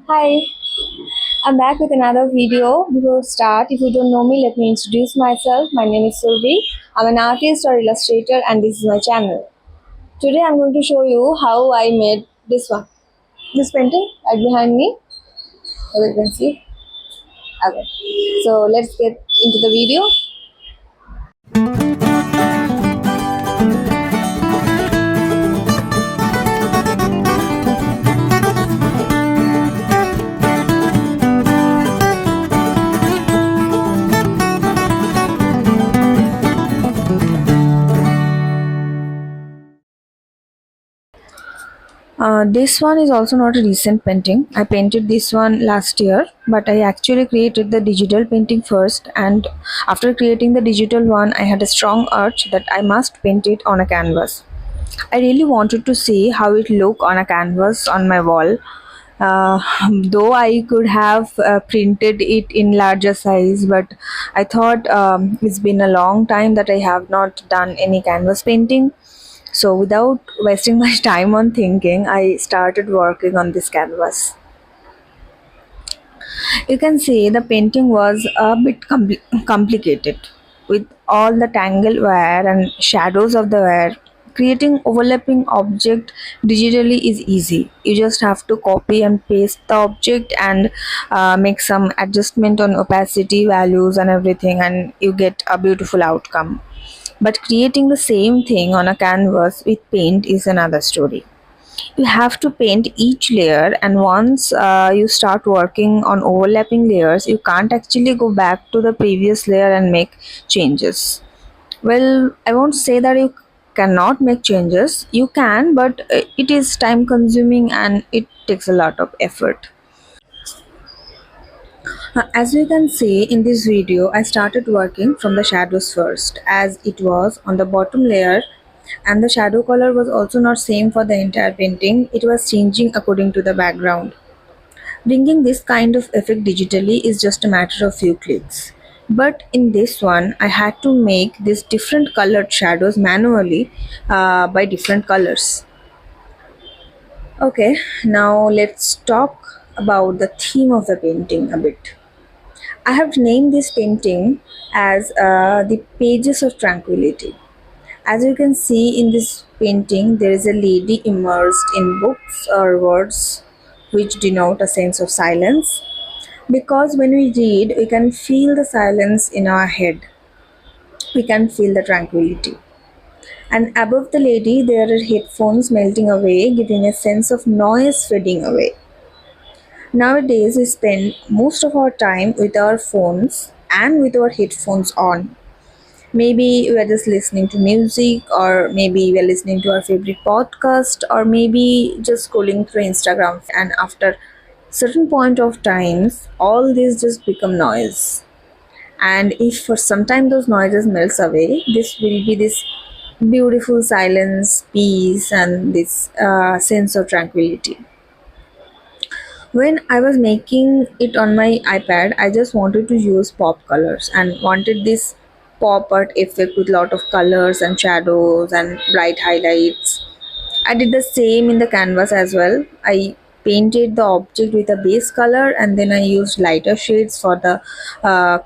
Hi, I'm back with another video. Before we start, if you don't know me, let me introduce myself. My name is Survi. I'm an artist or illustrator, and this is my channel. Today, I'm going to show you how I made this one. This painting right behind me, as you can see. Okay, so let's get into the video. This one is also not a recent painting. I painted this one last year, but I actually created the digital painting first, and after creating the digital one, I had a strong urge that I must paint it on a canvas. I really wanted to see how it looked on a canvas on my wall. Uh, though I could have printed it in larger size, but I thought it's been a long time that I have not done any canvas painting. So without wasting much time on thinking, I started working on this canvas. You can see the painting was a bit complicated with all the tangled wire and shadows of the wire. Creating overlapping object digitally is easy. You just have to copy and paste the object and make some adjustment on opacity values and everything, and you get a beautiful outcome. But creating the same thing on a canvas with paint is another story. You have to paint each layer, and once you start working on overlapping layers, you can't actually go back to the previous layer and make changes. Well, I won't say that you cannot make changes. You can, but it is time consuming and it takes a lot of effort. As you can see in this video, I started working from the shadows first, as it was on the bottom layer, and the shadow color was also not same for the entire painting. It was changing according to the background. Bringing this kind of effect digitally is just a matter of few clicks. But in this one, I had to make these different colored shadows manually by different colors. Okay, now let's talk about the theme of the painting a bit. I have named this painting as the Pages of Tranquility. As you can see in this painting, there is a lady immersed in books or words which denote a sense of silence. Because when we read, we can feel the silence in our head, we can feel the tranquility. And above the lady, there are headphones melting away, giving a sense of noise fading away. Nowadays, we spend most of our time with our phones and with our headphones on. Maybe we are just listening to music, or maybe we are listening to our favorite podcast, or maybe just scrolling through Instagram. And after certain point of times, all these just become noise. And if for some time those noises melts away, this will be this beautiful silence, peace, and this sense of tranquility. When I was making it on my iPad, I just wanted to use pop colors and wanted this pop art effect with lot of colors and shadows and bright highlights. I did the same in the canvas as well. I painted the object with a base color, and then I used lighter shades for the uh,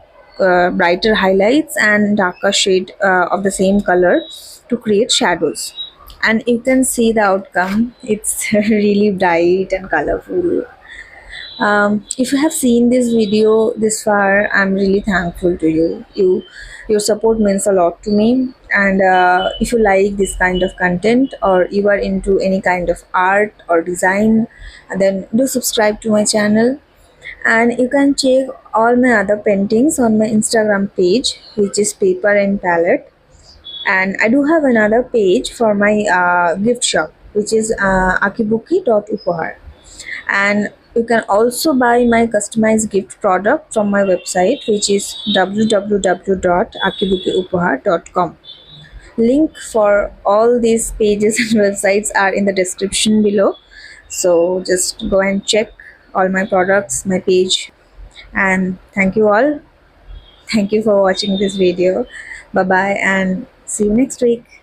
brighter highlights and darker shade of the same color to create shadows. And you can see the outcome. It's really bright and colorful. If you have seen this video this far, I'm really thankful to you. Your support means a lot to me. And if you like this kind of content, or you are into any kind of art or design, then do subscribe to my channel. And you can check all my other paintings on my Instagram page, which is Paper and Palette. And I do have another page for my gift shop, which is akibuki.upahar. And you can also buy my customized gift product from my website, which is www.akibukiupahar.com. Link for all these pages and websites are in the description below, so just go and check all my products, my page. And thank you all. Thank you for watching this video. Bye bye, and see you next week.